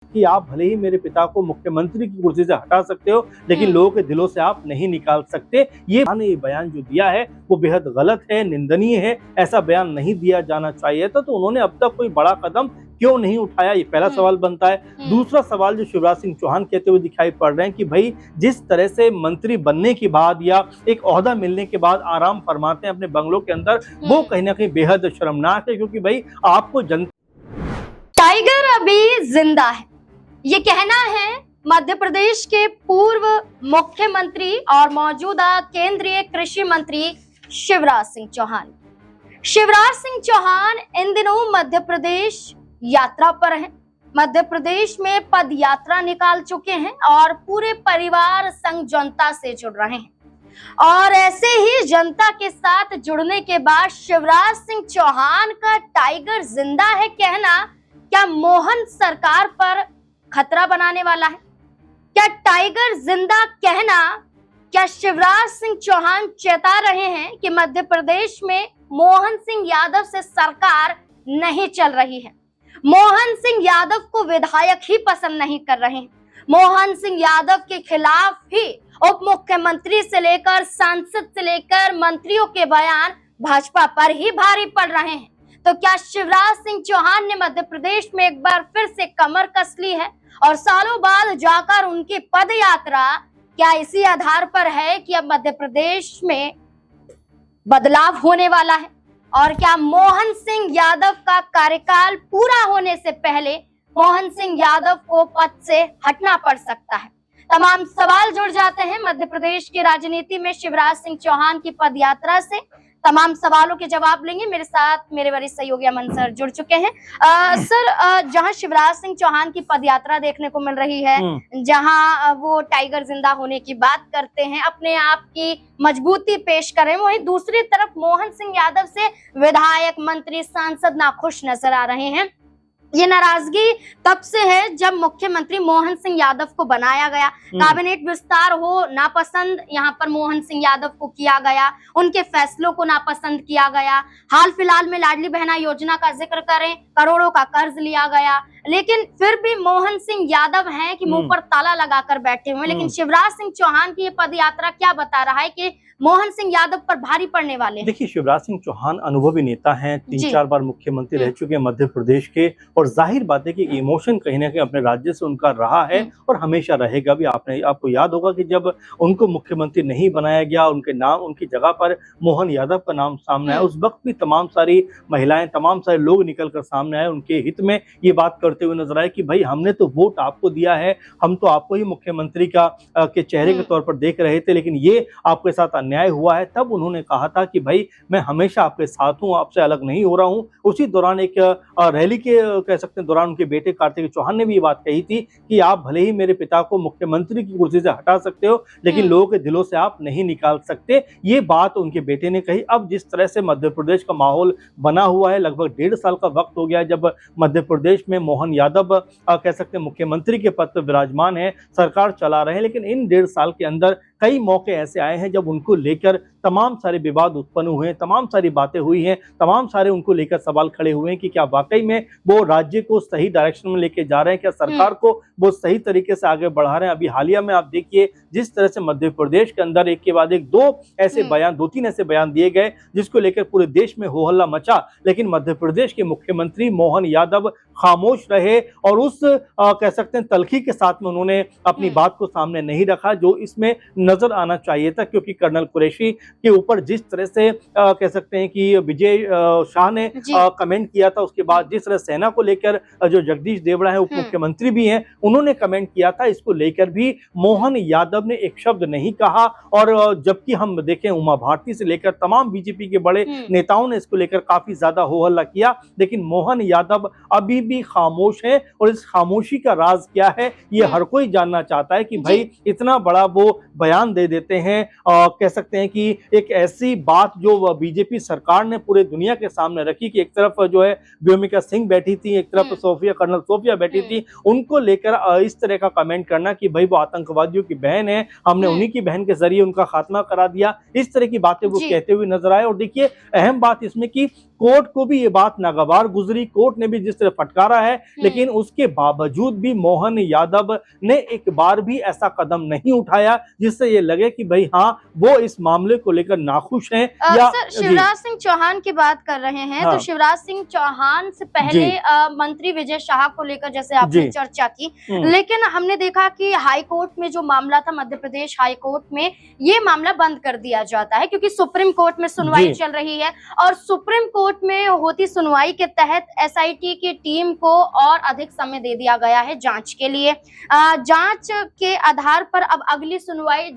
कि आप भले ही मेरे पिता को मुख्यमंत्री की कुर्सी से हटा सकते हो, लेकिन लोगों के दिलों से आप नहीं निकाल सकते। ये बयान जो दिया है वो बेहद गलत है, निंदनीय है। ऐसा बयान नहीं दिया जाना चाहिए था। तो उन्होंने अब तक कोई बड़ा कदम क्यों नहीं उठाया, ये पहला सवाल बनता है। दूसरा सवाल जो शिवराज सिंह चौहान कहते हुए दिखाई पड़ रहे हैं कि भाई जिस तरह से मंत्री बनने के बाद या एक ओहदा मिलने के बाद आराम फरमाते हैं अपने बंगलों के अंदर, वो कहीं ना कहीं बेहद शर्मनाक है। क्योंकि भाई आपको टाइगर अभी जिंदा है, ये कहना है मध्य प्रदेश के पूर्व मुख्यमंत्री और मौजूदा केंद्रीय कृषि मंत्री शिवराज सिंह चौहान। शिवराज सिंह चौहान इन दिनों मध्य प्रदेश यात्रा पर हैं। मध्य प्रदेश में पद यात्रा निकाल चुके हैं और पूरे परिवार संग जनता से जुड़ रहे हैं। और ऐसे ही जनता के साथ जुड़ने के बाद शिवराज सिंह चौहान का टाइगर जिंदा है कहना क्या मोहन सरकार पर खतरा बनाने वाला है? क्या टाइगर जिंदा कहना क्या शिवराज सिंह चौहान चेता रहे हैं कि मध्य प्रदेश में मोहन सिंह यादव से सरकार नहीं चल रही है? मोहन सिंह यादव को विधायक ही पसंद नहीं कर रहे हैं। मोहन सिंह यादव के खिलाफ ही उप मुख्यमंत्री से लेकर सांसद से लेकर मंत्रियों के बयान भाजपा पर ही भारी पड़ रहे हैं। तो क्या शिवराज सिंह चौहान ने मध्य प्रदेश में एक बार फिर से कमर कस ली है और सालों बाद जाकर उनकी पद यात्रा क्या इसी आधार पर है कि अब मध्य प्रदेश में बदलाव होने वाला है? और क्या मोहन सिंह यादव का कार्यकाल पूरा होने से पहले मोहन सिंह यादव को पद से हटना पड़ सकता है? तमाम सवाल जुड़ जाते हैं मध्य प्रदेश की राजनीति में शिवराज सिंह चौहान की पद यात्रा से। तमाम सवालों के जवाब लेंगे। मेरे साथ मेरे वरिष्ठ सहयोगी अमन सर जुड़ चुके हैं। सर, जहां शिवराज सिंह चौहान की पद यात्रा देखने को मिल रही है, जहां वो टाइगर जिंदा होने की बात करते हैं, अपने आप की मजबूती पेश करें, वहीं दूसरी तरफ मोहन सिंह यादव से विधायक, मंत्री, सांसद नाखुश नजर आ रहे हैं। ये नाराजगी तब से है जब मुख्यमंत्री मोहन सिंह यादव को बनाया गया। कैबिनेट विस्तार हो नापसंद यहाँ पर मोहन सिंह यादव को किया गया, उनके फैसलों को नापसंद किया गया। हाल फिलहाल में लाडली बहना योजना का जिक्र करें, करोड़ों का कर्ज लिया गया, लेकिन फिर भी मोहन सिंह यादव हैं कि मुंह पर ताला लगाकर बैठे हुए। लेकिन शिवराज सिंह चौहान की ये पद यात्रा क्या बता रहा है कि मोहन सिंह यादव पर भारी पड़ने वाले हैं? देखिए, शिवराज सिंह चौहान अनुभवी नेता हैं, 3-4 बार मुख्यमंत्री रह चुके हैं मध्य प्रदेश के, और जाहिर बात है कि इमोशन कहीं ना कहीं अपने राज्य से उनका रहा है और हमेशा रहेगा भी। आपको याद होगा कि जब उनको मुख्यमंत्री नहीं बनाया गया, उनकी जगह पर मोहन यादव का नाम सामने आया, उस वक्त भी तमाम सारी महिलाएं, तमाम सारे लोग निकल कर सामने आए, उनके हित में ये बात करते हुए नजर आए कि भाई हमने तो वोट आपको दिया है, हम तो आपको ही मुख्यमंत्री के चेहरे के तौर पर देख रहे थे, लेकिन ये आपके साथ अन्याय हुआ है। तब उन्होंने कहा था कि भाई मैं हमेशा आपके साथ हूं, आपसे अलग नहीं हो रहा हूं। उसी दौरान एक रैली के कह सकते हैं दौरान उनके बेटे कार्तिक चौहान ने भी ये बात कही थी कि आप भले ही मेरे पिता को मुख्यमंत्री की कुर्सी से हटा सकते हो, लेकिन लोगों के दिलों से आप नहीं निकाल सकते। ये बात उनके बेटे ने कही। अब जिस तरह से मध्य प्रदेश का माहौल बना हुआ है, लगभग 1.5 साल का वक्त हो गया जब मध्य प्रदेश में मोहन यादव कह सकते हैं मुख्यमंत्री के पद पर विराजमान है, सरकार चला रहे हैं, लेकिन इन 1.5 साल के अंदर कई मौके ऐसे आए हैं जब उनको लेकर तमाम सारे विवाद उत्पन्न हुए हैं, तमाम सारी बातें हुई हैं, तमाम सारे उनको लेकर सवाल खड़े हुए हैं कि क्या वाकई में वो राज्य को सही डायरेक्शन में लेके जा रहे हैं, क्या सरकार को वो सही तरीके से आगे बढ़ा रहे हैं। अभी हालिया में आप देखिए जिस तरह से मध्य प्रदेश के अंदर एक के बाद एक 2-3 ऐसे बयान दिए गए जिसको लेकर पूरे देश में हो हल्ला मचा, लेकिन मध्य प्रदेश के मुख्यमंत्री मोहन यादव खामोश रहे और उस कह सकते हैं तलखी के साथ में उन्होंने अपनी बात को सामने नहीं रखा जो इसमें नजर आना चाहिए था। क्योंकि कर्नल कुरैशी के ऊपर जिस तरह से कह सकते हैं कि विजय शाह ने कमेंट किया था, उसके बाद जिस तरह सेना को लेकर जो जगदीश देवड़ा है उप मुख्यमंत्री भी हैं, उन्होंने कमेंट किया था, इसको लेकर भी मोहन यादव ने एक शब्द नहीं कहा। और जबकि हम देखें उमा भारती से लेकर तमाम बीजेपी के बड़े नेताओं ने इसको लेकर काफी ज्यादा हो हल्ला किया, लेकिन मोहन यादव अभी भी खामोश है। और इस खामोशी का राज क्या है ये हर कोई जानना चाहता है कि भाई इतना बड़ा वो बयान दे देते हैं। कह सकते हैं कि एक ऐसी बात जो बीजेपी सरकार ने पूरे दुनिया के सामने रखी कि एक तरफ जो है व्योमिका सिंह बैठी थी, एक तरफ कर्नल सोफिया बैठी थी, उनको लेकर इस तरह का कमेंट करना कि भाई वो आतंकवादियों की बहन है, हमने उन्हीं की बहन के जरिए उनका खात्मा करा दिया, इस तरह की बातें वो कहते हुए नजर आए। और देखिए अहम बात इसमें कि कोर्ट को भी ये बात नागवार गुजरी, कोर्ट ने भी जिस तरह फटकारा है, लेकिन उसके बावजूद भी मोहन यादव ने एक बार भी ऐसा कदम नहीं उठाया जिससे ये लगे कि भाई हाँ वो इस मामले को लेकर नाखुश हैं। या सर, शिवराज सिंह चौहान की बात कर रहे हैं, हाँ। तो शिवराज सिंह चौहान से पहले मंत्री विजय शाह को लेकर जैसे आपने चर्चा की, लेकिन हमने देखा कि हाई कोर्ट में जो मामला था, मध्य प्रदेश हाई कोर्ट में ये मामला बंद कर दिया जाता है क्योंकि सुप्रीम कोर्ट में सुनवाई चल रही है और सुप्रीम कोर्ट में होती सुनवाई के तहत एसआईटी की टीम को और अधिक समय दे दिया गया है जांच के लिए। जांच के आधार पर अब अगली सुनवाई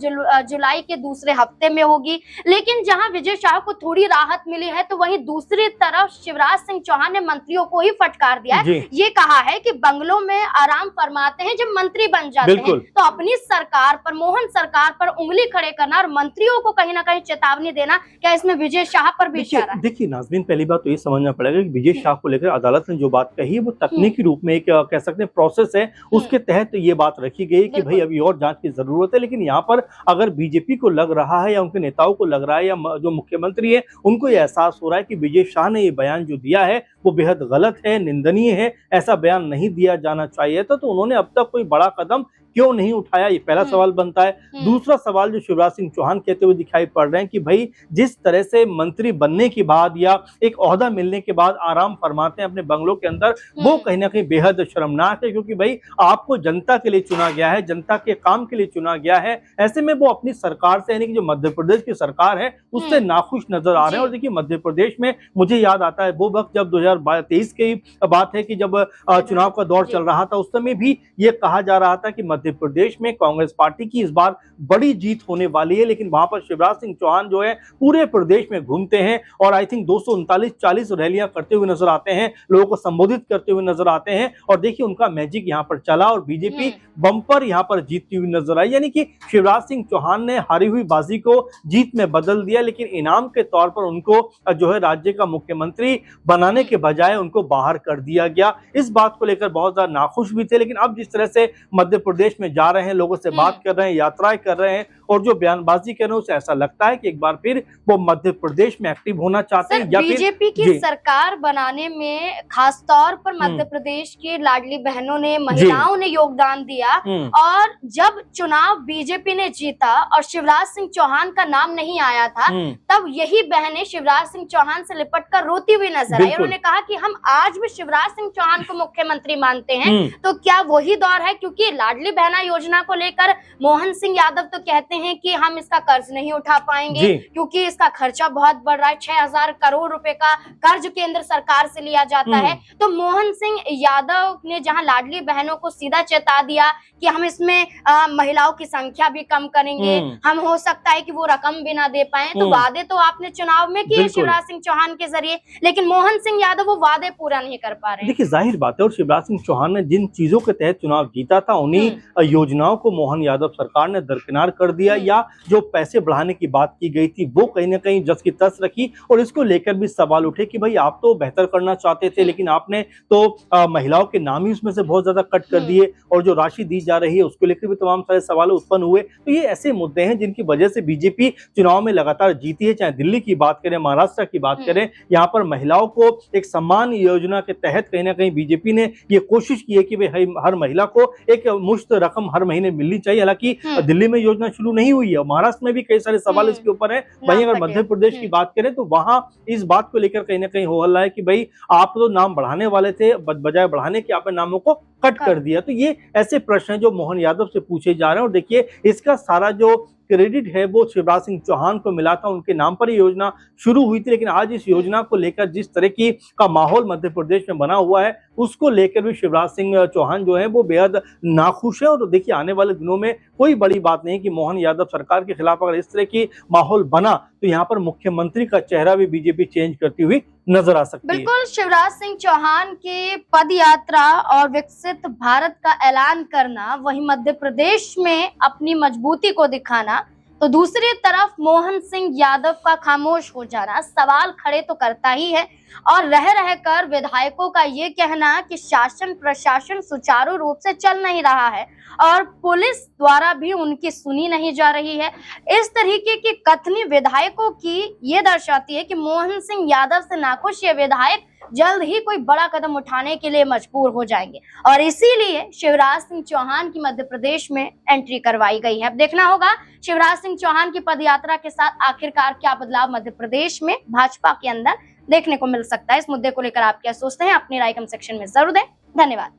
जुलाई के दूसरे हफ्ते में होगी, लेकिन जहां विजय शाह को थोड़ी राहत मिली है तो वहीं दूसरी तरफ शिवराज सिंह चौहान ने मंत्रियों को ही फटकार दिया है। ये कहा है कि बंगलों में आराम फरमाते हैं जब मंत्री बन जाते हैं, तो अपनी सरकार पर, मोहन सरकार पर उंगली खड़े करना और मंत्रियों को कहीं ना कहीं चेतावनी देना, क्या इसमें विजय शाह पर भी इशारा है? देखिए नाज़रीन, पहली बात तो ये समझना पड़ेगा कि विजय शाह को लेकर अदालत ने जो बात कही है वो तकनीकी रूप में एक कह सकते हैं प्रोसेस है, उसके तहत ये बात रखी गई कि भाई अभी और जांच की जरूरत है। लेकिन यहाँ पर अगर बीजेपी को लग रहा है या उनके नेताओं को लग रहा है या जो मुख्यमंत्री है उनको ये एहसास हो रहा है कि विजय शाह ने ये बयान जो दिया है वो बेहद गलत है, निंदनीय है, ऐसा बयान नहीं दिया जाना चाहिए था, तो उन्होंने अब तक कोई बड़ा कदम क्यों नहीं उठाया, ये पहला सवाल बनता है। दूसरा सवाल जो शिवराज सिंह चौहान कहते हुए दिखाई पड़ रहे हैं कि भाई जिस तरह से मंत्री बनने के बाद या एक ओहदा मिलने के बाद आराम फरमाते हैं अपने बंगलों के अंदर, वो कहीं ना कहीं बेहद शर्मनाक है, क्योंकि भाई आपको जनता के लिए चुना गया है, जनता के काम के लिए चुना गया है, ऐसे में वो अपनी सरकार से, यानी कि जो मध्य प्रदेश की सरकार है उससे नाखुश नजर आ रहे हैं। और देखिए मध्य प्रदेश में मुझे याद आता है वो वक्त जब 2023 की बात है कि जब चुनाव का दौर चल रहा था, उस समय भी ये कहा जा रहा था कि मध्य प्रदेश में कांग्रेस पार्टी की इस बार बड़ी जीत होने वाली है, लेकिन वहां पर शिवराज सिंह चौहान जो है पूरे प्रदेश में घूमते हैं और आई थिंक 239-40 रैलियां करते हुए नजर आते हैं, लोगों को संबोधित करते हुए नजर आते हैं, और देखिए उनका मैजिक यहां पर चला और बीजेपी बम्पर यहां पर जीतती हुई नजर आई। यानी कि शिवराज सिंह चौहान ने हारी हुई बाजी को जीत में बदल दिया, लेकिन इनाम के तौर पर उनको जो है राज्य का मुख्यमंत्री बनाने के बजाय उनको बाहर कर दिया गया। इस बात को लेकर बहुत ज्यादा नाखुश भी थे, लेकिन अब जिस तरह से मध्य प्रदेश में जा रहे हैं, लोगों से बात कर रहे हैं, यात्राएं कर रहे हैं और जो बयानबाजी कर रहे हैं, उसे ऐसा लगता है कि एक बार फिर वो मध्य प्रदेश में एक्टिव होना चाहते हैं। या बीजेपी की सरकार बनाने में खास तौर पर मध्य प्रदेश की लाडली बहनों ने, महिलाओं ने योगदान दिया, और जब चुनाव बीजेपी ने जीता और शिवराज सिंह चौहान का नाम नहीं आया था, तब यही बहनें शिवराज सिंह चौहान से लिपट कर रोती हुई नजर आई। उन्होंने कहा कि हम आज भी शिवराज सिंह चौहान को मुख्यमंत्री मानते हैं। तो क्या वही दौर है? क्योंकि लाडली बहना योजना को लेकर मोहन सिंह यादव तो कहते हैं कि हम इसका कर्ज नहीं उठा पाएंगे क्योंकि इसका खर्चा बहुत बढ़ रहा है, 6000 करोड़ रुपए का कर्ज केंद्र सरकार से लिया जाता है। तो मोहन सिंह यादव ने जहां लाडली बहनों को सीधा चेता दिया कि हम इसमें महिलाओं की संख्या भी कम करेंगे, हम हो सकता है कि वो रकम भी ना दे पाए, तो वादे तो आपने चुनाव में किए शिवराज सिंह चौहान के जरिए, लेकिन मोहन सिंह यादव वो वादे पूरा नहीं कर पा रहे। देखिए जाहिर बात है, और शिवराज सिंह चौहान ने जिन चीजों के तहत चुनाव जीता था उन्हीं योजनाओं को मोहन यादव सरकार ने दरकिनार कर दिया, या जो पैसे बढ़ाने की बात की गई थी वो कहीं ना कहीं जस की तस रखी। और इसको लेकर भी सवाल उठे कि भाई आप तो बेहतर करना चाहते थे, लेकिन आपने तो महिलाओं के नाम ही उसमें से बहुत ज्यादा कट कर दिए, और जो राशि दी जा रही है उसको लेकर भी तमाम सारे सवाल उत्पन्न हुए। तो ये ऐसे मुद्दे हैं जिनकी वजह से बीजेपी चुनाव में लगातार जीती है, चाहे दिल्ली की बात करें, महाराष्ट्र की बात करें, यहाँ पर महिलाओं को एक सम्मान योजना के तहत कहीं ना कहीं बीजेपी ने ये कोशिश की है कि भाई हर महिला को एक मुश्त रकम हर महीने मिलनी चाहिए। हालांकि दिल्ली में योजना शुरू नहीं हुई है, महाराष्ट्र में भी कई सारे सवाल इसके ऊपर है। वहीं अगर मध्य प्रदेश की बात करें तो वहां इस बात को लेकर कहीं ना कहीं हो हल्ला है कि भाई आप तो नाम बढ़ाने वाले थे, बजाय बढ़ाने के आपने नामों को कट कर दिया। तो ये ऐसे प्रश्न हैं जो मोहन यादव से पूछे जा रहे हैं, और देखिए इसका सारा जो क्रेडिट है वो शिवराज सिंह चौहान को मिला था, उनके नाम पर ये योजना शुरू हुई थी। लेकिन आज इस योजना को लेकर जिस तरह की का माहौल मध्य प्रदेश में बना हुआ है, उसको लेकर भी शिवराज सिंह चौहान जो है वो बेहद नाखुश है। और देखिए आने वाले दिनों में कोई बड़ी बात नहीं कि मोहन यादव सरकार के खिलाफ अगर इस तरह की माहौल बना तो यहाँ पर मुख्यमंत्री का चेहरा भी बीजेपी चेंज करती हुई नजर आ सकती है। बिल्कुल, शिवराज सिंह चौहान के पद यात्रा और विकसित भारत का ऐलान करना, वहीं मध्य प्रदेश में अपनी मजबूती को दिखाना, तो दूसरी तरफ मोहन सिंह यादव का खामोश हो जाना सवाल खड़े तो करता ही है। और रह रहकर विधायकों का ये कहना कि शासन प्रशासन सुचारू रूप से चल नहीं रहा है और पुलिस द्वारा भी उनकी सुनी नहीं जा रही है। इस तरीके की कथनी विधायकों की ये दर्शाती है कि मोहन सिंह यादव से नाखुश ये विधायक जल्द ही कोई बड़ा कदम उठाने के लिए मजबूर हो जाएंगे और इसीलिए शिवराज सिंह चौहान की मध्य प्रदेश में एंट्री करवाई गई है। अब देखना होगा शिवराज सिंह चौहान की पदयात्रा के साथ आखिरकार क्या बदलाव मध्य प्रदेश में भाजपा के अंदर देखने को मिल सकता है। इस मुद्दे को लेकर आप क्या सोचते हैं, अपनी राय कमेंट सेक्शन में जरूर दें। धन्यवाद।